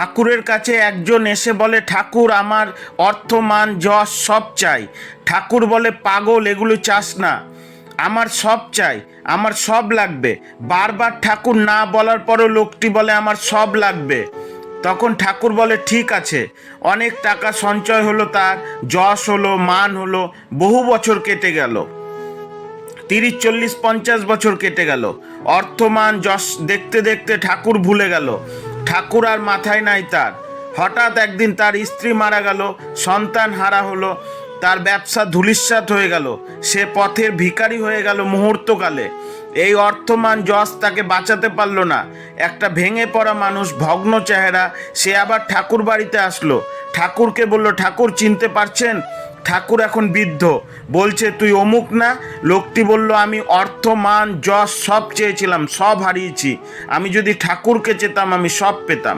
ঠাকুরের কাছে একজন এসে বলে, ঠাকুর আমার অর্থ মান যশ সব চাই। ঠাকুর বলে, পাগল, এগুলো চাস না, আমার সব চাই, আমার সব লাগবে। বারবার ঠাকুর না বলার পরও লোকটি বলে আমার সব লাগবে। তখন ঠাকুর বলে, ঠিক আছে। অনেক টাকা সঞ্চয় হলো, তার যশ হলো, মান হলো, বহু বছর কেটে গেল, 30, 40, 50 বছর কেটে গেল। অর্থমান যশ দেখতে দেখতে ঠাকুর ভুলে গেল। ঠাকুর আর মাথায় নাই তার। হঠাৎ একদিন তার স্ত্রী মারা গেল, সন্তান হারা হলো, তার ব্যবসা ধূলিসাৎ হয়ে গেল, সে পথের ভিখারি হয়ে গেল মুহূর্তকালে। এই অর্থমান যশ তাকে বাঁচাতে পারল না। একটা ভেঙে পড়া মানুষ, ভগ্ন চেহারা, সে আবার ঠাকুর বাড়িতে আসলো। ঠাকুরকে বলল, ঠাকুর চিনতে পারছেন? ঠাকুর এখন বৃদ্ধ, বলছে, তুই অমুক না? লোকটি বলল, আমি অর্থ মান যশ সব চেয়েছিলাম, সব হারিয়েছি। আমি যদি ঠাকুরকে চেতাম আমি সব পেতাম।